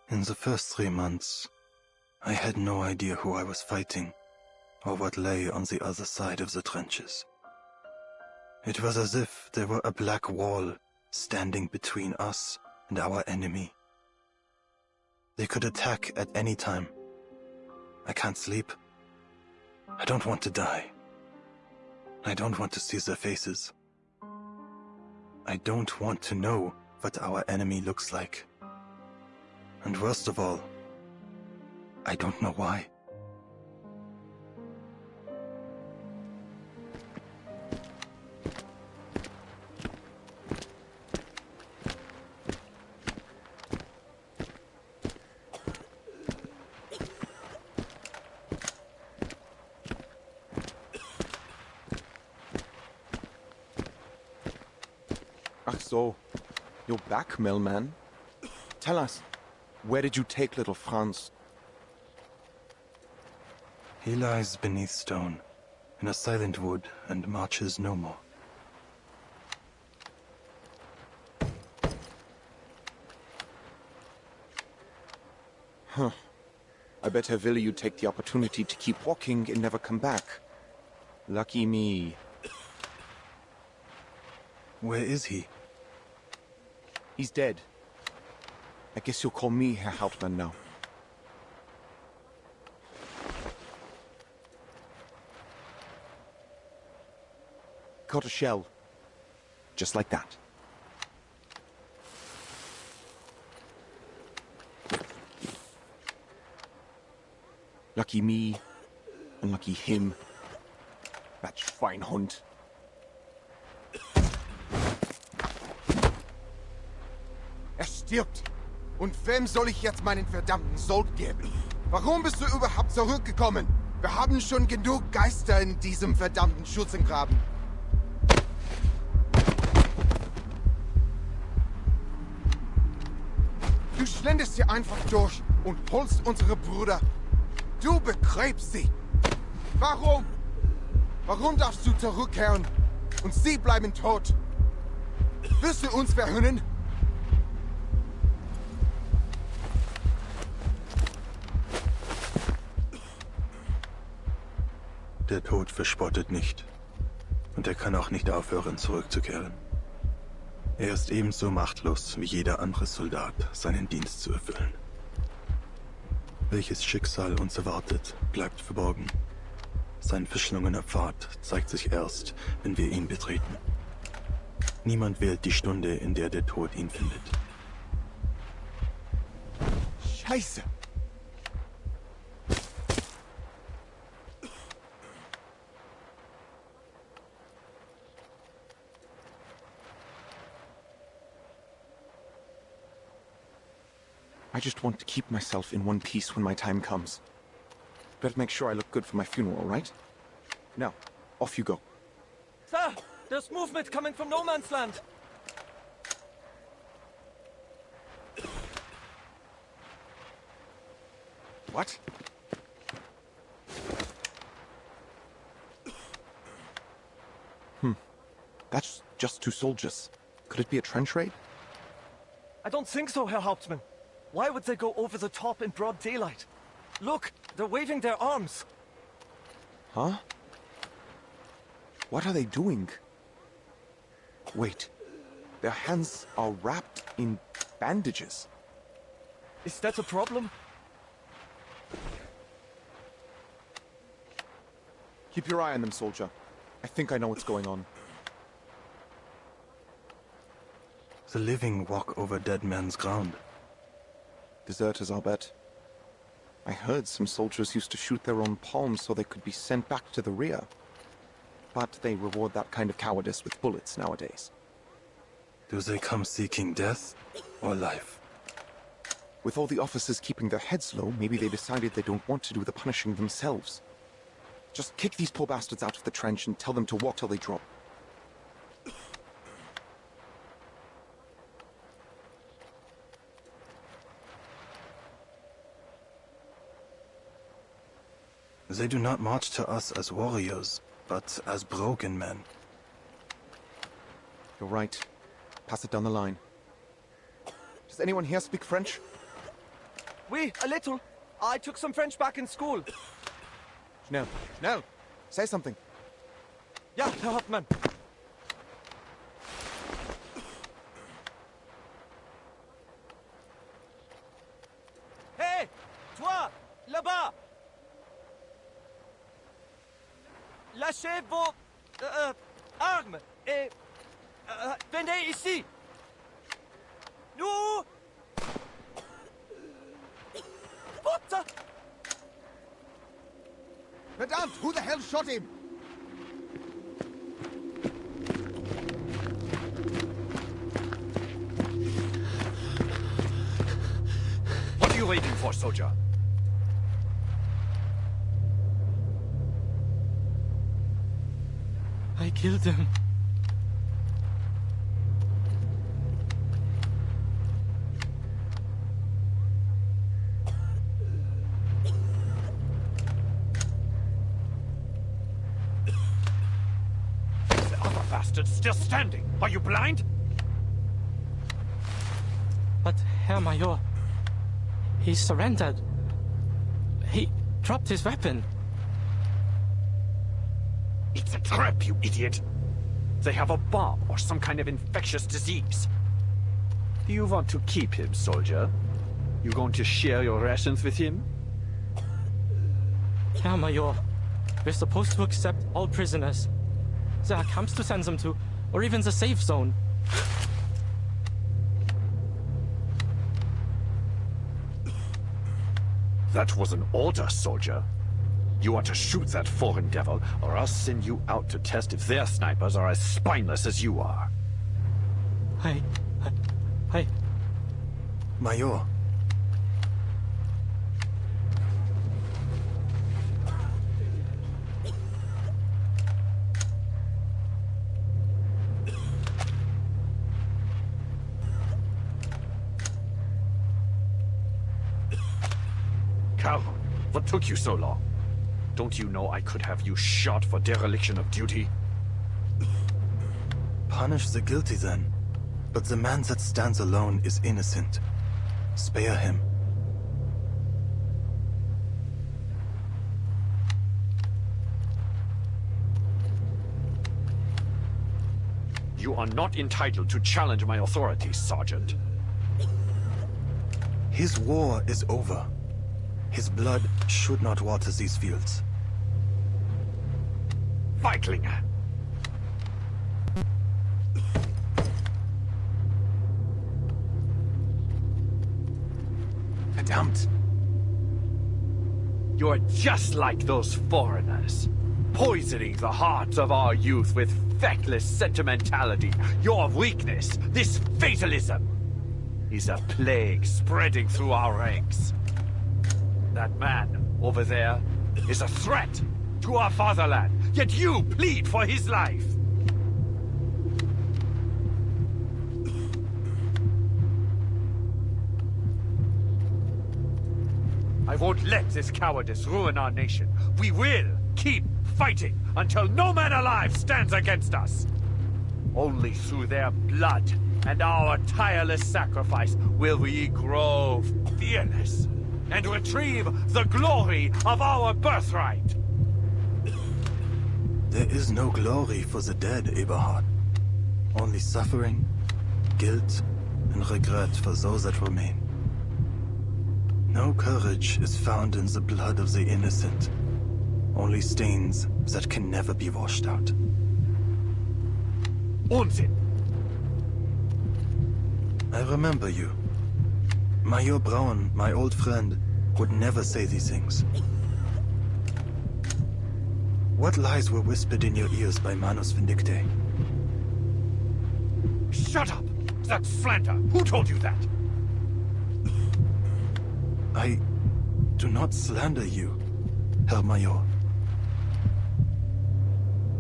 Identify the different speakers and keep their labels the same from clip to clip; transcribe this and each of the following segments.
Speaker 1: In the first 3 months, I had no idea who I was fighting, or what lay on the other side of the trenches. It was as if there were a black wall standing between us and our enemy. They could attack at any time. I can't sleep. I don't want to die. I don't want to see their faces. I don't want to know what our enemy looks like. And worst of all, I don't know why.
Speaker 2: Ach so, you're back, Millman. Tell us, where did you take little Franz?
Speaker 1: He lies beneath stone, in a silent wood, and marches no more.
Speaker 2: Huh. I bet Herr Wille you take the opportunity to keep walking and never come back. Lucky me.
Speaker 1: Where is he?
Speaker 2: He's dead. I guess you'll call me Herr Hauptmann now. Caught a shell. Just like that. Lucky me, and lucky him. That Schweinhund.
Speaker 3: Er stirbt. Und wem soll ich jetzt meinen verdammten Sold geben? Warum bist du überhaupt zurückgekommen? Wir haben schon genug Geister in diesem verdammten Schützengraben. Du schlenderst hier einfach durch und holst unsere Brüder. Du begräbst sie. Warum? Warum darfst du zurückkehren? Und sie bleiben tot. Wirst du uns verhöhnen?
Speaker 1: Der Tod verspottet nicht. Und er kann auch nicht aufhören, zurückzukehren. Er ist ebenso machtlos wie jeder andere Soldat, seinen Dienst zu erfüllen. Welches Schicksal uns erwartet, bleibt verborgen. Sein verschlungener Pfad zeigt sich erst, wenn wir ihn betreten. Niemand wählt die Stunde, in der der Tod ihn findet.
Speaker 3: Scheiße!
Speaker 2: I just want to keep myself in one piece when my time comes. Better make sure I look good for my funeral, right? Now, off you go.
Speaker 4: Sir, there's movement coming from no man's land.
Speaker 2: What? That's just 2 soldiers. Could it be a trench raid?
Speaker 4: I don't think so, Herr Hauptmann. Why would they go over the top in broad daylight? Look, they're waving their arms.
Speaker 2: Huh? What are they doing? Wait. Their hands are wrapped in bandages.
Speaker 4: Is that a problem?
Speaker 2: Keep your eye on them, soldier. I think I know what's going on.
Speaker 1: The living walk over dead men's ground.
Speaker 2: Deserters, I'll bet. I heard some soldiers used to shoot their own palms so they could be sent back to the rear. But they reward that kind of cowardice with bullets nowadays.
Speaker 1: Do they come seeking death or life?
Speaker 2: With all the officers keeping their heads low, maybe they decided they don't want to do the punishing themselves. Just kick these poor bastards out of the trench and tell them to walk till they drop.
Speaker 1: They do not march to us as warriors, but as broken men.
Speaker 2: You're right. Pass it down the line. Does anyone here speak French?
Speaker 4: Oui, a little. I took some French back in school.
Speaker 2: Schnell, schnell! Say something.
Speaker 4: Ja, Herr Hauptmann. Hey, toi, là-bas. Lâchez vos armes et venez ici. Nous. What the?
Speaker 3: Verdammt, who the hell shot him?
Speaker 5: What are you waiting for, soldier?
Speaker 6: I killed him.
Speaker 5: The other bastard's still standing. Are you blind?
Speaker 6: But, Herr Major, he surrendered. He dropped his weapon.
Speaker 5: It's a trap, you idiot. They have a bomb or some kind of infectious disease. Do you want to keep him, soldier? You going to share your rations with him?
Speaker 6: Herr Major, we're supposed to accept all prisoners. There are camps to send them to, or even the safe zone.
Speaker 5: That was an order, soldier. You are to shoot that foreign devil, or I'll send you out to test if their snipers are as spineless as you are.
Speaker 6: I...
Speaker 1: Major.
Speaker 5: Carl, what took you so long? Don't you know I could have you shot for dereliction of duty?
Speaker 1: Punish the guilty then. But the man that stands alone is innocent. Spare him.
Speaker 5: You are not entitled to challenge my authority, Sergeant.
Speaker 1: His war is over. His blood should not water these fields.
Speaker 5: Feiglinge!
Speaker 2: Verdammt!
Speaker 5: You're just like those foreigners, poisoning the hearts of our youth with feckless sentimentality. Your weakness, this fatalism, is a plague spreading through our ranks. That man over there is a threat to our fatherland, yet you plead for his life. I won't let this cowardice ruin our nation. We will keep fighting until no man alive stands against us. Only through their blood and our tireless sacrifice will we grow fearless and retrieve the glory of our birthright.
Speaker 1: There is no glory for the dead, Eberhard. Only suffering, guilt, and regret for those that remain. No courage is found in the blood of the innocent. Only stains that can never be washed out.
Speaker 5: Unsinn!
Speaker 1: I remember you. Major Braun, my old friend, would never say these things. What lies were whispered in your ears by Manus Vindicte?
Speaker 5: Shut up! That's slander! Who told you that?
Speaker 1: I do not slander you, Herr Major.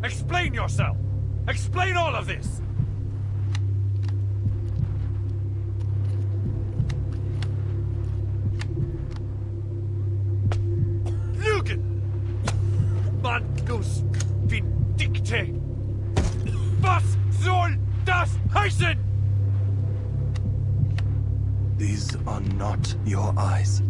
Speaker 5: Explain yourself! Explain all of this! Lügen! Manus Vindicte! Was soll das heißen?
Speaker 1: These are not your eyes.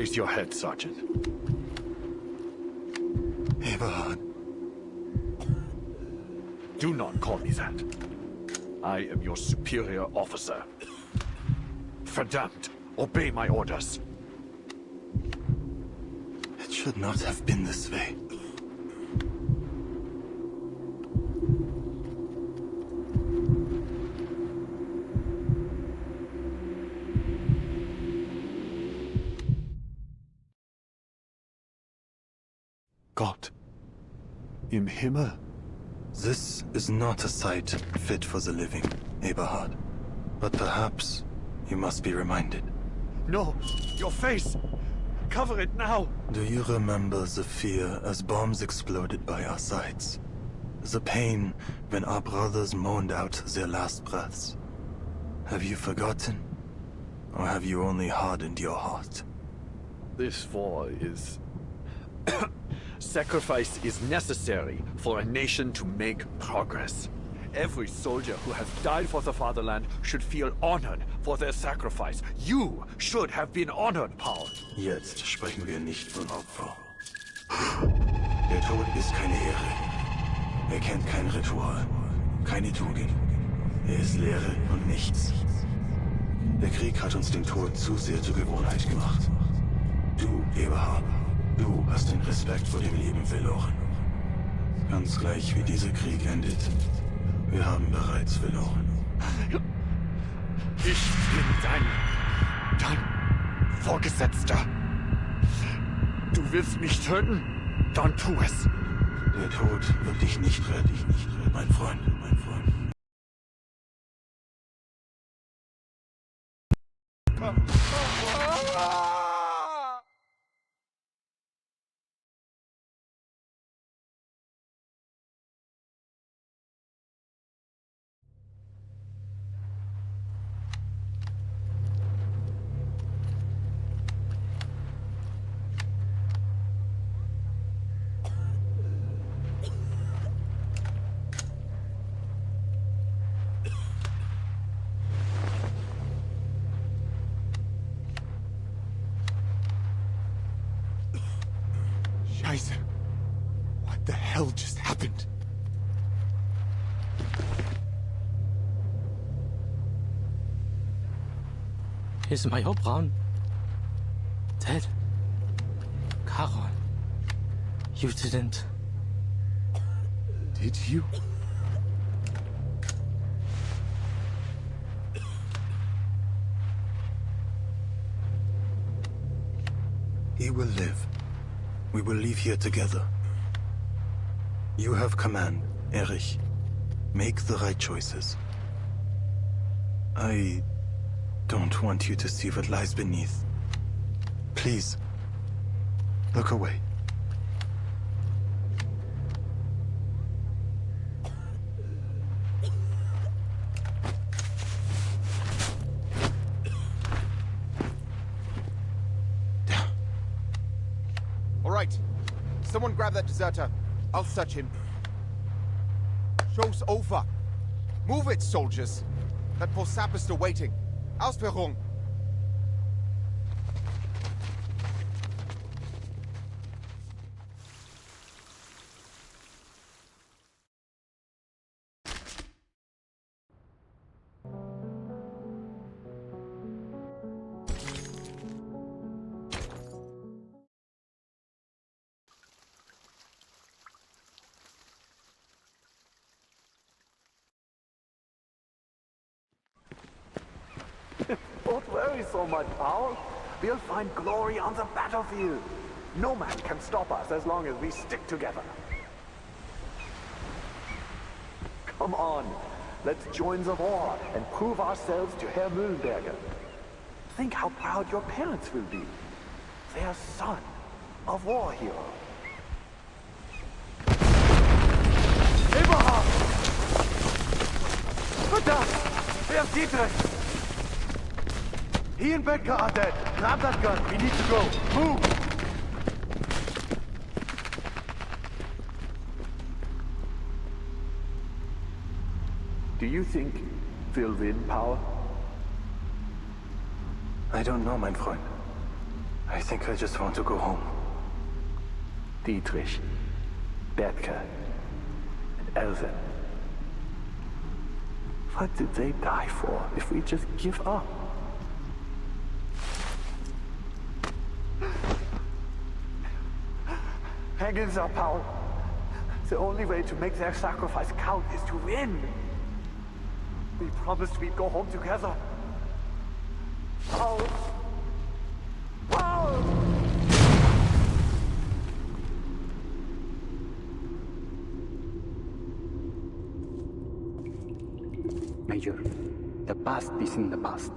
Speaker 5: Raise your head, Sergeant.
Speaker 1: Eberhard,
Speaker 5: Do not call me that. I am your superior officer. Verdammt! Obey my orders.
Speaker 1: it should not have been this way.
Speaker 5: Gott. Im Himmel.
Speaker 1: This is not a sight fit for the living, Eberhard. But perhaps you must be reminded.
Speaker 5: No! Your face! Cover it now!
Speaker 1: Do you remember the fear as bombs exploded by our sides? The pain when our brothers moaned out their last breaths? Have you forgotten? Or have you only hardened your heart?
Speaker 5: This war is... Sacrifice is necessary for a nation to make progress. Every soldier who has died for the fatherland should feel honored for their sacrifice. You should have been honored, Paul.
Speaker 1: Jetzt sprechen wir nicht von Opfer. Der Tod ist keine Ehre. Er kennt kein Ritual, keine Tugend. Er ist Leere und nichts. Der Krieg hat uns den Tod zu sehr zur Gewohnheit gemacht. Du, Eberhard, du hast den Respekt vor dem Leben verloren. Ganz gleich wie dieser Krieg endet. Wir haben bereits verloren.
Speaker 5: Ich bin dein Vorgesetzter. Du willst mich töten? Dann tu es.
Speaker 1: Der Tod wird dich nicht retten, mein Freund, mein Freund.
Speaker 3: Scheiße. What the hell just happened?
Speaker 6: Is Major Braun dead? Carol, you didn't...
Speaker 3: Did you?
Speaker 1: He will live. We will leave here together. You have command, Erich. Make the right choices. I don't want you to see what lies beneath. Please, look away.
Speaker 3: All right. Someone grab that deserter. I'll search him. Show's over. Move it, soldiers. That poor sap is still waiting. Ausführung.
Speaker 5: Don't worry so much, Paul. We'll find glory on the battlefield. No man can stop us as long as we stick together. Come on, let's join the war and prove ourselves to Herr Mühlenberger. Think how proud your parents will be. Their son, a war hero. Eberhard! Verdammt! Where's Dietrich? He and Becker are dead. Grab that gun. We need to go. Move! Do you think we'll win, Paul?
Speaker 1: I don't know, mein Freund. I think I just want to go home.
Speaker 5: Dietrich, Bethke, and Elvin. What did they die for if we just give up? Hang in there, Paul. The only way to make their sacrifice count is to win. We promised we'd go home together. Paul! Paul!
Speaker 7: Major, the past is in the past.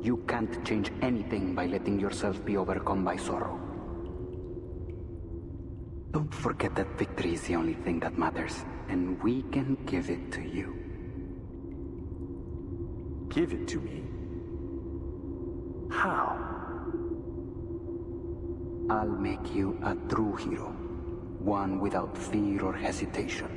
Speaker 7: You can't change anything by letting yourself be overcome by sorrow. Don't forget that victory is the only thing that matters, and we can give it to you.
Speaker 5: Give it to me? How?
Speaker 7: I'll make you a true hero, one without fear or hesitation.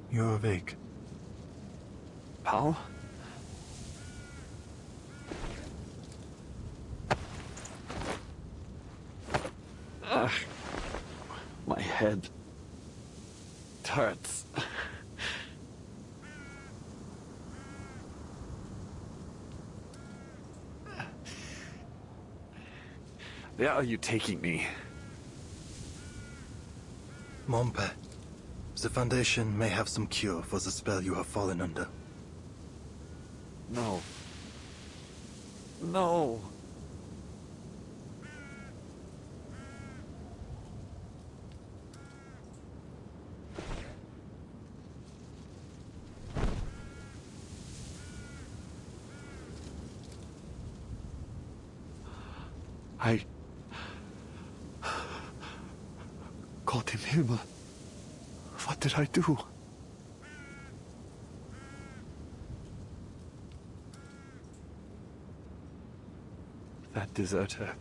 Speaker 1: You're awake.
Speaker 5: Paul? Ugh. My head. It hurts. Where are you taking me?
Speaker 1: Mompe. The Foundation may have some cure for the spell you have fallen under.
Speaker 5: No. No. Gott im Himmel. What did I do? That deserter.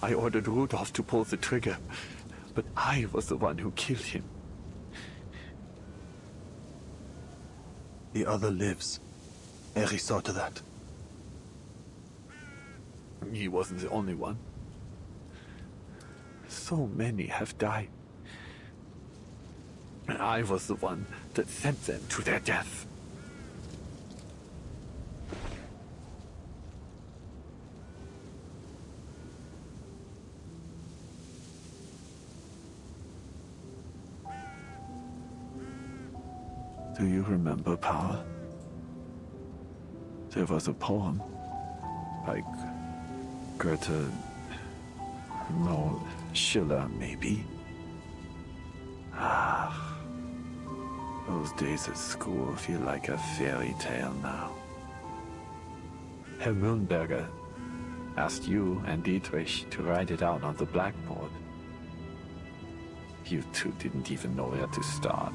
Speaker 5: I ordered Rudolph to pull the trigger, but I was the one who killed him.
Speaker 1: The other lives. Eri saw to that.
Speaker 5: He wasn't the only one. So many have died. And I was the one that sent them to their death. Do you remember, Paul? There was a poem by Goethe, no, Schiller, maybe. Ah, those days at school feel like a fairy tale now. Herr Mühlenberger asked you and Dietrich to write it out on the blackboard. You two didn't even know where to start.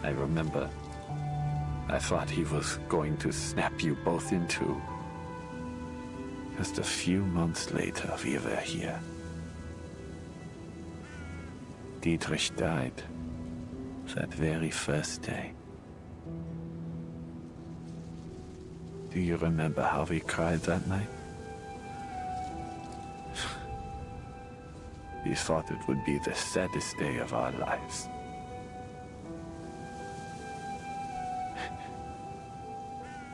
Speaker 5: I remember, I thought he was going to snap you both in two. Just a few months later, we were here. Dietrich died that very first day. Do you remember how we cried that night? We thought it would be the saddest day of our lives.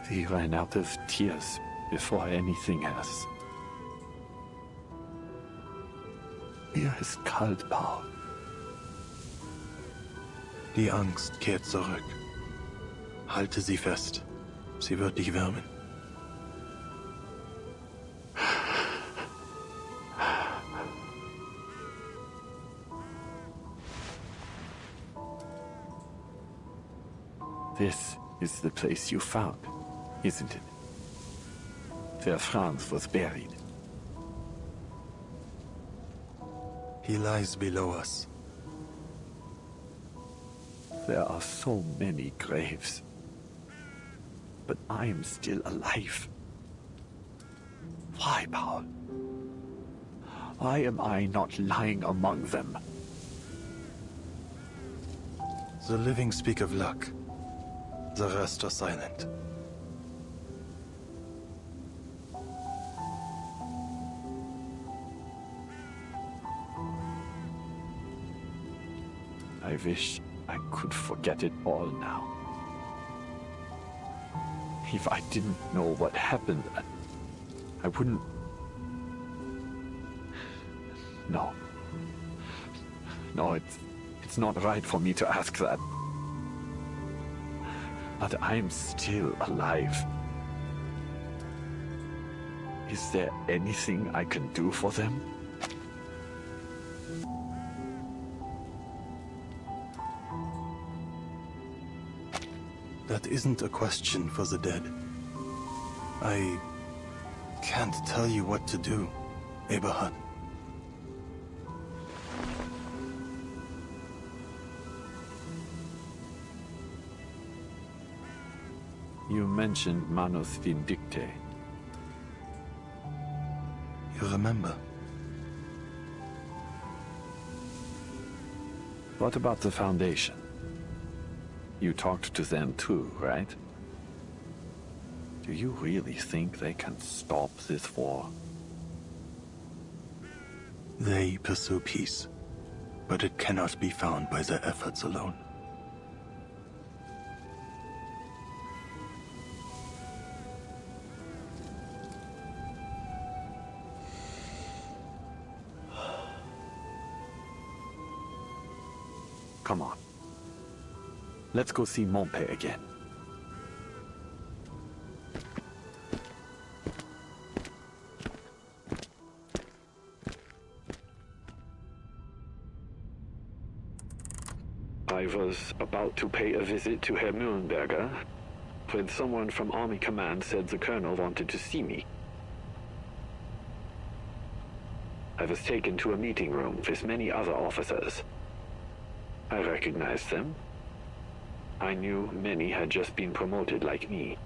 Speaker 5: We ran out of tears before anything else. Mir ist kalt, Paul.
Speaker 1: Die Angst kehrt zurück. Halte sie fest. Sie wird dich wärmen.
Speaker 5: This is the place you found, isn't it? Where Franz was buried.
Speaker 1: He lies below us.
Speaker 5: There are so many graves. But I am still alive. Why, Paul? Why am I not lying among them?
Speaker 1: The living speak of luck. The rest are silent.
Speaker 5: I wish I could forget it all now. If I didn't know what happened, I wouldn't... No. No, it's not right for me to ask that. But I'm still alive. Is there anything I can do for them?
Speaker 1: That isn't a question for the dead. I can't tell you what to do, Eberhard.
Speaker 5: You mentioned Manus Vindicte.
Speaker 1: You remember?
Speaker 5: What about the Foundation? You talked to them too, right? Do you really think they can stop this war?
Speaker 1: They pursue peace, but it cannot be found by their efforts alone.
Speaker 5: Come on. Let's go see Montpe again. I was about to pay a visit to Herr Mühlenberger when someone from Army Command said the colonel wanted to see me. I was taken to a meeting room with many other officers. I recognized them. I knew many had just been promoted like me.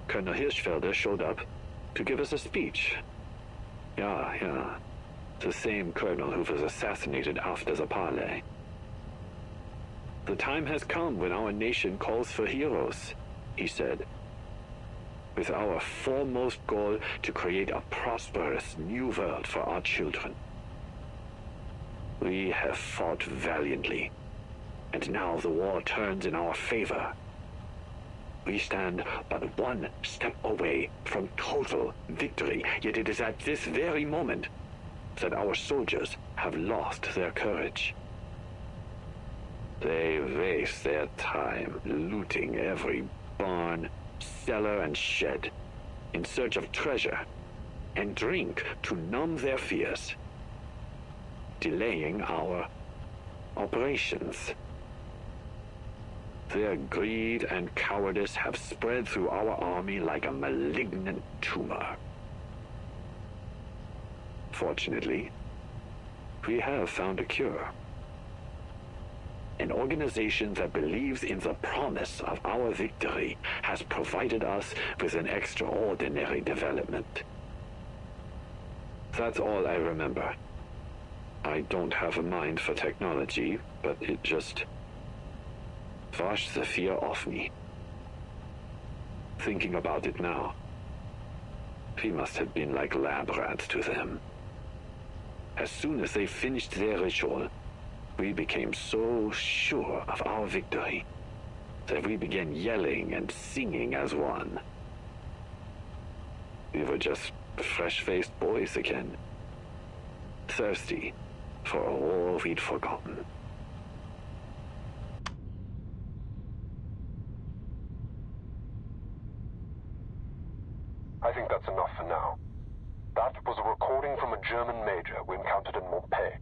Speaker 5: Colonel Hirschfelder showed up to give us a speech. Yeah. The same colonel who was assassinated after the parley. The time has come when our nation calls for heroes, he said. With our foremost goal to create a prosperous new world for our children. We have fought valiantly, and now the war turns in our favor. We stand but one step away from total victory, yet it is at this very moment that our soldiers have lost their courage. They waste their time looting every barn, cellar, and shed in search of treasure, and drink to numb their fears, delaying our operations. Their greed and cowardice have spread through our army like a malignant tumor. Fortunately, we have found a cure. An organization that believes in the promise of our victory has provided us with an extraordinary development. That's all I remember. I don't have a mind for technology, but it just washed the fear off me. Thinking about it now, we must have been like lab rats to them. As soon as they finished their ritual, we became so sure of our victory that we began yelling and singing as one. We were just fresh-faced boys again, thirsty for a war we'd forgotten.
Speaker 8: I think that's enough for now. That was a recording from a German major we encountered in Montpe.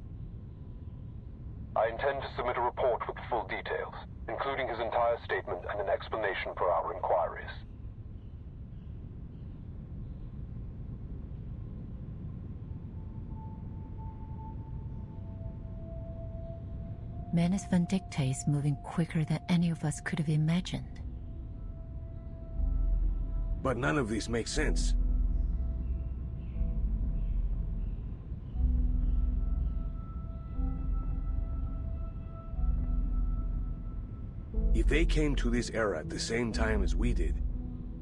Speaker 8: I intend to submit a report with full details including his entire statement and an explanation for our inquiries.
Speaker 9: Manus Vindicta is moving quicker than any of us could have imagined.
Speaker 10: But none of this makes sense. If they came to this era at the same time as we did,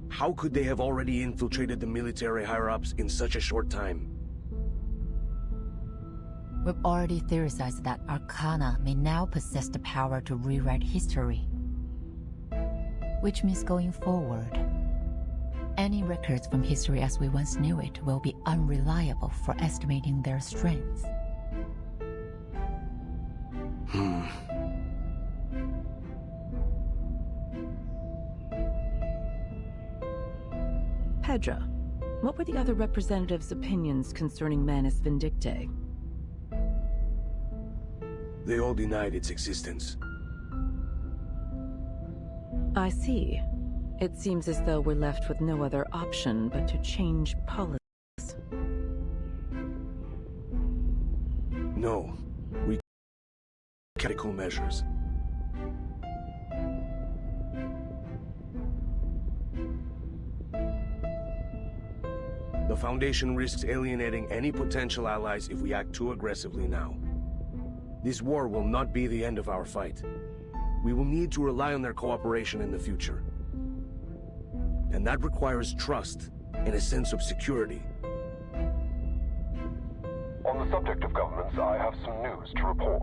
Speaker 10: how could they have already infiltrated the military higher-ups in such a short time?
Speaker 9: We've already theorized that Arcana may now possess the power to rewrite history. Which means going forward, any records from history as we once knew it will be unreliable for estimating their strength.
Speaker 11: Pedra, what were the other representatives' opinions concerning Manus Vindicta?
Speaker 10: They all denied its existence.
Speaker 11: I see. It seems as though we're left with no other option but to change policies.
Speaker 10: No, we critical measures. The Foundation risks alienating any potential allies if we act too aggressively now. This war will not be the end of our fight. We will need to rely on their cooperation in the future. And that requires trust and a sense of security.
Speaker 8: On the subject of governments, I have some news to report.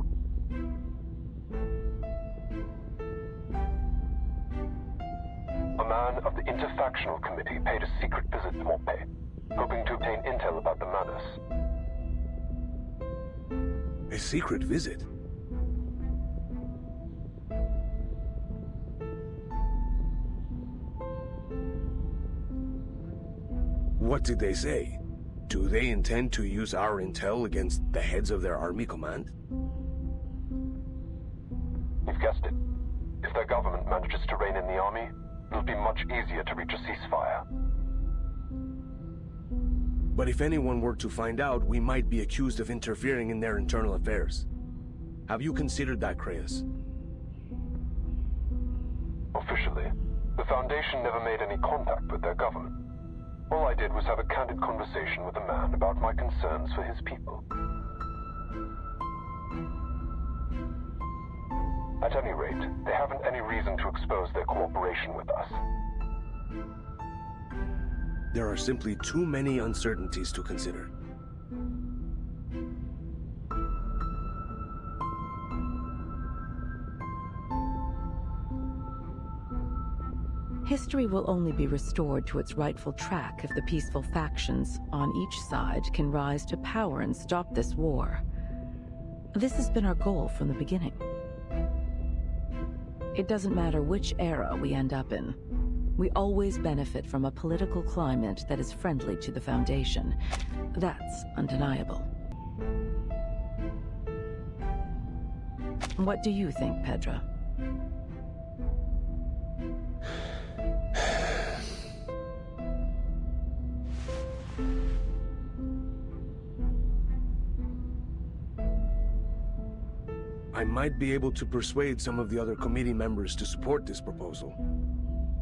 Speaker 8: A man of the Interfactional Committee paid a secret visit to Morpeth, hoping to obtain intel about the Manus.
Speaker 10: A secret visit? What did they say? Do they intend to use our intel against the heads of their army command?
Speaker 8: You've guessed it. If their government manages to rein in the army, it'll be much easier to reach a ceasefire.
Speaker 10: But if anyone were to find out, we might be accused of interfering in their internal affairs. Have you considered that, Creius?
Speaker 8: Officially, the Foundation never made any contact with their government. All I did was have a candid conversation with a man about my concerns for his people. At any rate, they haven't any reason to expose their cooperation with us.
Speaker 10: There are simply too many uncertainties to consider.
Speaker 11: History will only be restored to its rightful track if the peaceful factions on each side can rise to power and stop this war. This has been our goal from the beginning. It doesn't matter which era we end up in. We always benefit from a political climate that is friendly to the Foundation. That's undeniable. What do you think, Pedra?
Speaker 10: I might be able to persuade some of the other committee members to support this proposal.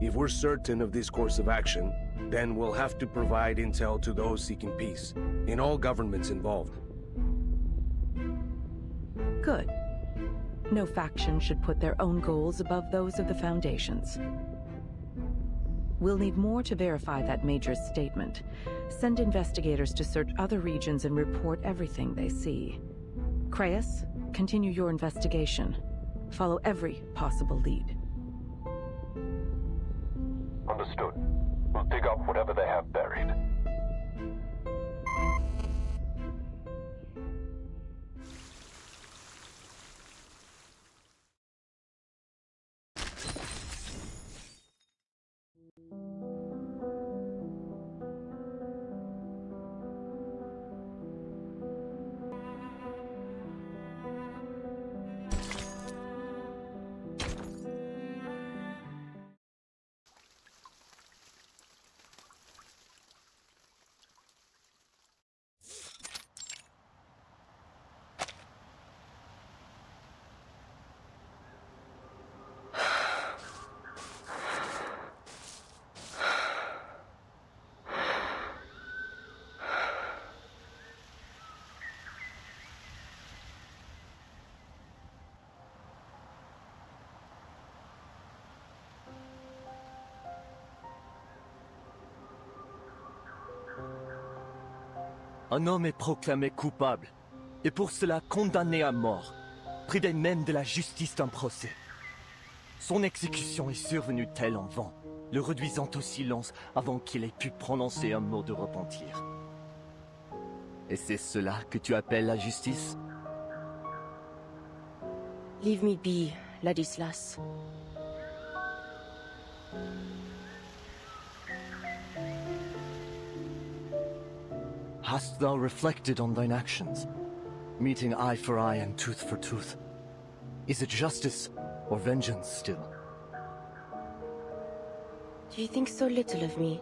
Speaker 10: If we're certain of this course of action, then we'll have to provide intel to those seeking peace, in all governments involved.
Speaker 11: Good. No faction should put their own goals above those of the Foundation's. We'll need more to verify that Major's statement. Send investigators to search other regions and report everything they see. Creius, continue your investigation. Follow every possible lead.
Speaker 8: Understood. We'll dig up whatever they have buried.
Speaker 4: Un homme est proclamé coupable, et pour cela condamné à mort, privé même de la justice d'un procès. Son exécution est survenue telle en vent, le réduisant au silence avant qu'il ait pu prononcer un mot de repentir. Et c'est cela que tu appelles la justice?
Speaker 12: Leave me be, Ladislas.
Speaker 4: Hast thou reflected on thine actions? Meeting eye for eye and tooth for tooth. Is it justice or vengeance still?
Speaker 12: Do you think so little of me,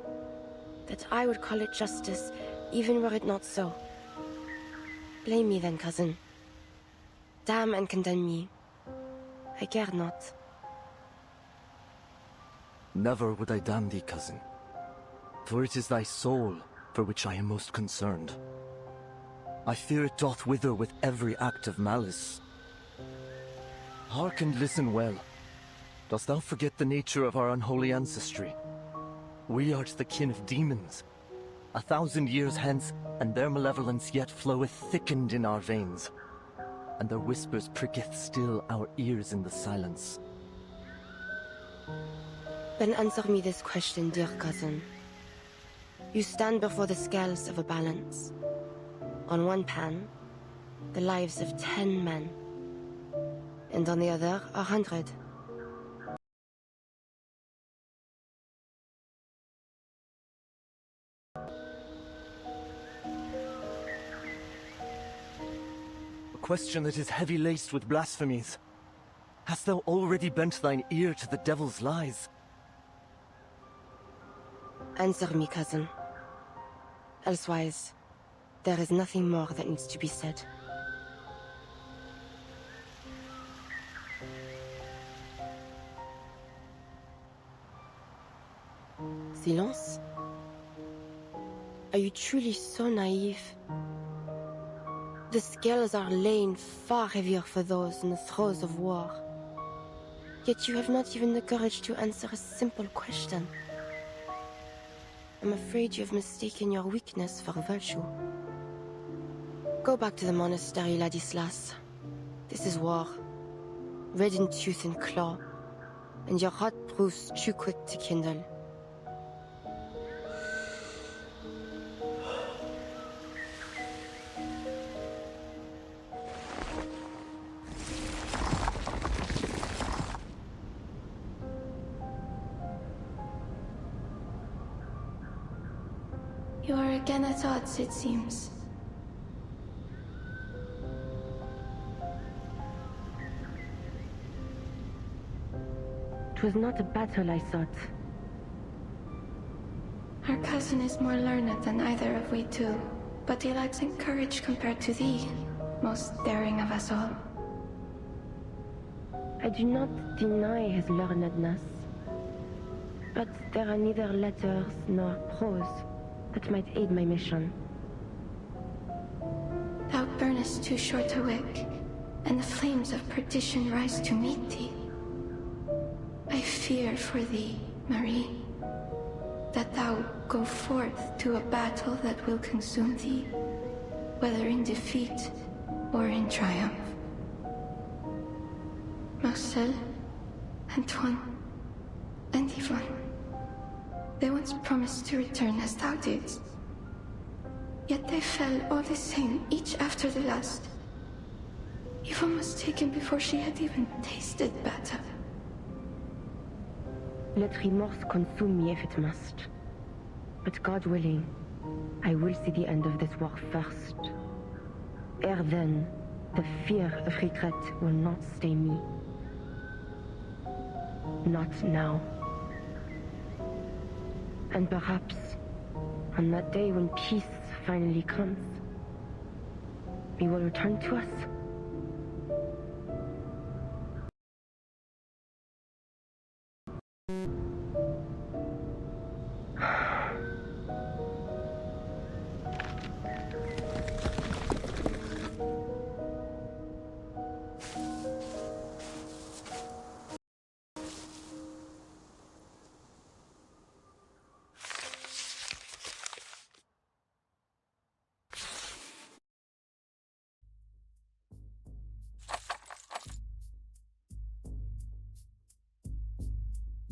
Speaker 12: that I would call it justice, even were it not so? Blame me then, cousin. Damn and condemn me. I care not.
Speaker 4: Never would I damn thee, cousin. For it is thy soul for which I am most concerned. I fear it doth wither with every act of malice. Hark and listen well. Dost thou forget the nature of our unholy ancestry? We are the kin of demons. 1,000 years hence, and their malevolence yet floweth thickened in our veins, and their whispers pricketh still our ears in the silence.
Speaker 12: Then answer me this question, dear cousin. You stand before the scales of a balance. On one pan, the lives of 10 men, and on the other, 100.
Speaker 4: A question that is heavy laced with blasphemies. Hast thou already bent thine ear to the devil's lies?
Speaker 12: Answer me, cousin. Elsewise, there is nothing more that needs to be said. Silence? Are you truly so naive? The scales are laying far heavier for those in the throes of war. Yet you have not even the courage to answer a simple question. I'm afraid you have mistaken your weakness for virtue. Go back to the monastery, Ladislas. This is war. Red in tooth and claw, and your hot proofs too quick to kindle.
Speaker 13: You are again at odds, it seems.
Speaker 12: It was not a battle, I thought.
Speaker 13: Our cousin is more learned than either of we two, but he lacks in courage compared to thee, most daring of us all.
Speaker 12: I do not deny his learnedness, but there are neither letters nor prose that might aid my mission.
Speaker 13: Thou burnest too short a wick, and the flames of perdition rise to meet thee. I fear for thee, Marie, that thou go forth to a battle that will consume thee, whether in defeat or in triumph. Marcel, Antoine, and Yvonne. They once promised to return as thou didst. Yet they fell all the same, each after the last. Yvonne was taken before she had even tasted battle.
Speaker 12: Let remorse consume me if it must. But God willing, I will see the end of this war first. Ere then, the fear of regret will not stay me. Not now. And perhaps, on that day when peace finally comes, he will return to us.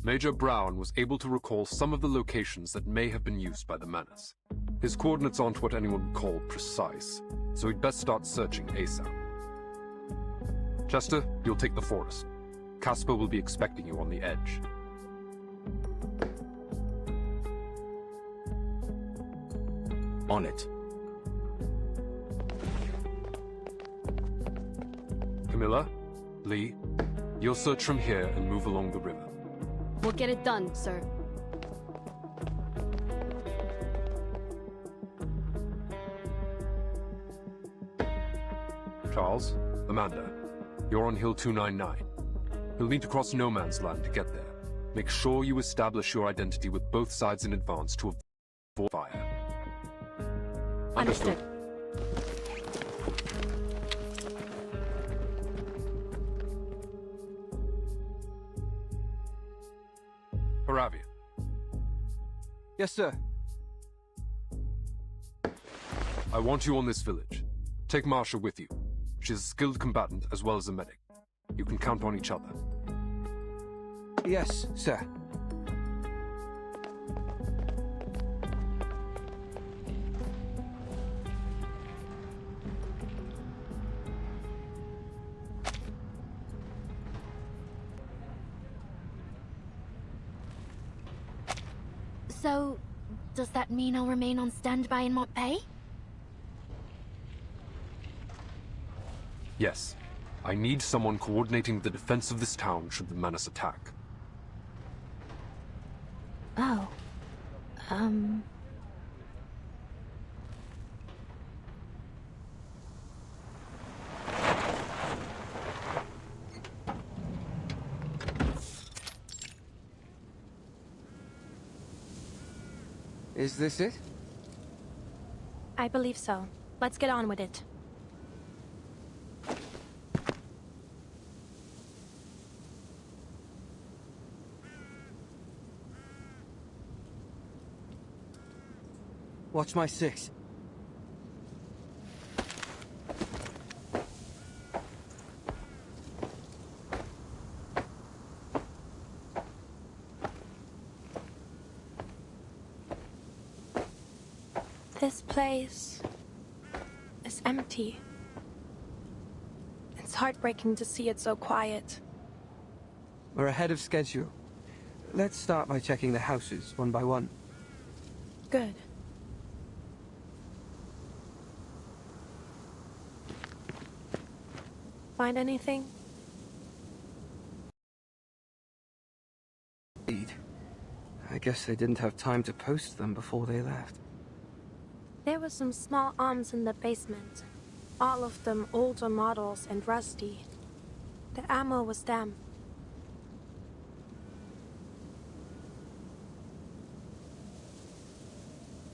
Speaker 14: Major Brown was able to recall some of the locations that may have been used by the Manus. His coordinates aren't what anyone would call precise, so we'd best start searching ASAP. Chester, you'll take the forest. Caspar will be expecting you on the edge.
Speaker 10: On it.
Speaker 14: Camilla, Lee, you'll search from here and move along the river.
Speaker 15: We'll get it done, sir.
Speaker 14: Charles, Amanda, you're on Hill 299. You'll need to cross no man's land to get there. Make sure you establish your identity with both sides in advance to avoid fire.
Speaker 15: Understood.
Speaker 14: Paravian.
Speaker 16: Yes, sir.
Speaker 14: I want you on this village. Take Marsha with you. She's a skilled combatant as well as a medic. You can count on each other.
Speaker 16: Yes, sir.
Speaker 15: So, does that mean I'll remain on standby in Montpay?
Speaker 14: Yes. I need someone coordinating the defense of this town should the Manus attack.
Speaker 15: Oh.
Speaker 16: Is this it?
Speaker 17: I believe so. Let's get on with it.
Speaker 16: Watch my 6.
Speaker 17: This place is empty. It's heartbreaking to see it so quiet.
Speaker 16: We're ahead of schedule. Let's start by checking the houses one by one.
Speaker 17: Good. Find anything?
Speaker 16: Indeed. I guess they didn't have time to post them before they left.
Speaker 17: There were some small arms in the basement. All of them older models and rusty. The ammo was damp.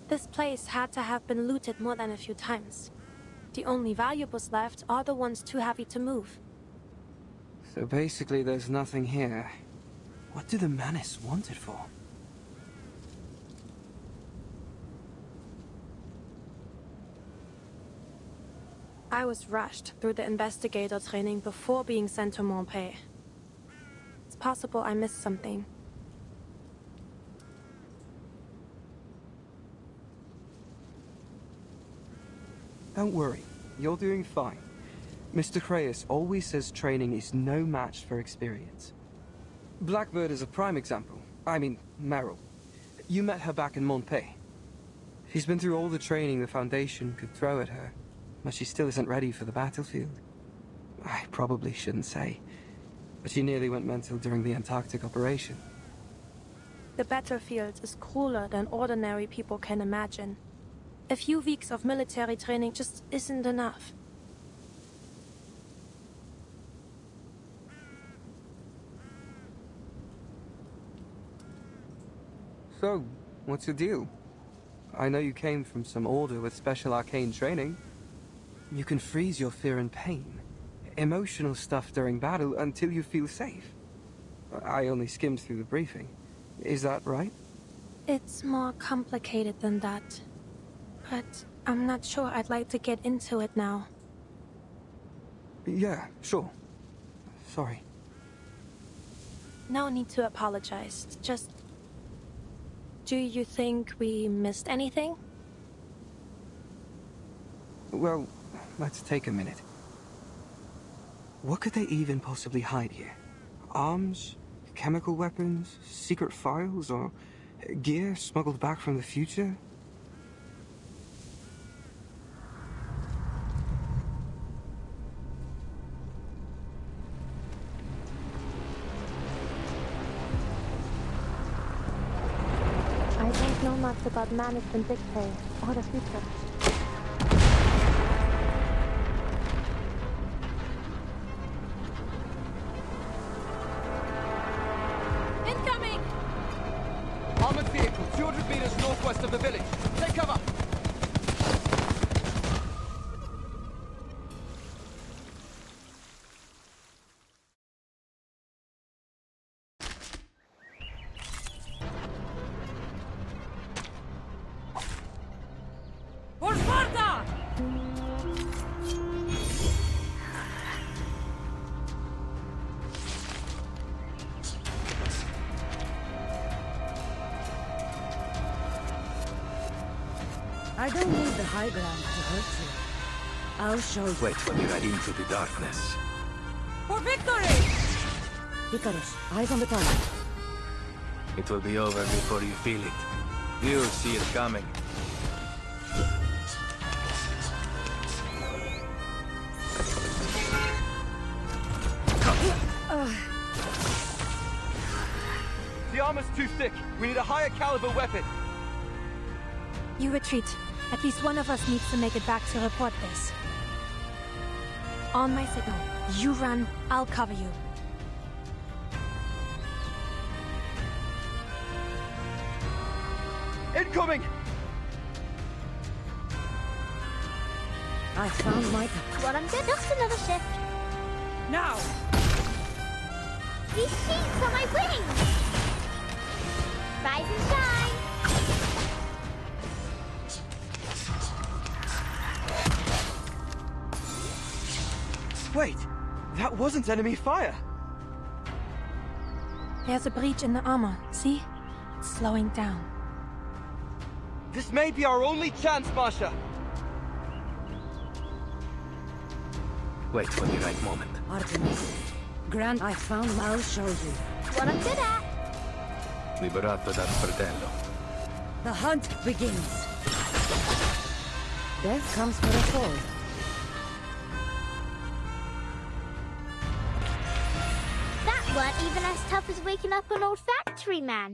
Speaker 17: This place had to have been looted more than a few times. The only valuables left are the ones too heavy to move.
Speaker 16: So basically there's nothing here. What do the Manus want it for?
Speaker 17: I was rushed through the investigator training before being sent to Montpay. It's possible I missed something.
Speaker 16: Don't worry, you're doing fine. Mr. Craeus always says training is no match for experience. Blackbird is a prime example. I mean, Meryl. You met her back in Montpay. She's been through all the training the Foundation could throw at her, but she still isn't ready for the battlefield. I probably shouldn't say, but she nearly went mental during the Antarctic operation.
Speaker 17: The battlefield is crueler than ordinary people can imagine. A few weeks of military training just isn't enough.
Speaker 16: So, what's your deal? I know you came from some order with special arcane training. You can freeze your fear and pain, emotional stuff during battle until you feel safe. I only skimmed through the briefing. Is that right?
Speaker 17: It's more complicated than that. But I'm not sure I'd like to get into it now.
Speaker 16: Yeah, sure. Sorry.
Speaker 17: No need to apologize. Just... do you think we missed anything?
Speaker 16: Well, let's take a minute. What could they even possibly hide here? Arms? Chemical weapons? Secret files? Or gear smuggled back from the future?
Speaker 17: I don't know much about management dictate or the future.
Speaker 18: Incoming! Armored vehicle, 200 meters northwest of the village. Take cover!
Speaker 19: For Sparta!
Speaker 20: I don't need the high ground to hurt you. I'll show you.
Speaker 21: Wait when you ride into the darkness.
Speaker 19: For victory!
Speaker 20: Icarus, eyes on the target.
Speaker 21: It will be over before you feel it. You'll see it coming.
Speaker 18: The armor's too thick. We need a higher caliber weapon.
Speaker 17: You retreat. At least one of us needs to make it back to report base. On my signal. You run, I'll cover you.
Speaker 18: Incoming!
Speaker 20: I found my...
Speaker 15: What I'm good. Just another shift.
Speaker 19: Now!
Speaker 15: These sheets are my wings! Rise and shine!
Speaker 16: Wait! That wasn't enemy fire!
Speaker 17: There's a breach in the armor. See? It's slowing down.
Speaker 18: This may be our only chance, Masha!
Speaker 21: Wait for the right moment.
Speaker 20: Artemis. Grant, I found... I'll show you.
Speaker 15: What I'm good at.
Speaker 21: Liberato dal fratello.
Speaker 20: The hunt begins. Death comes for us all.
Speaker 15: That weren't even as tough as waking up an old factory man.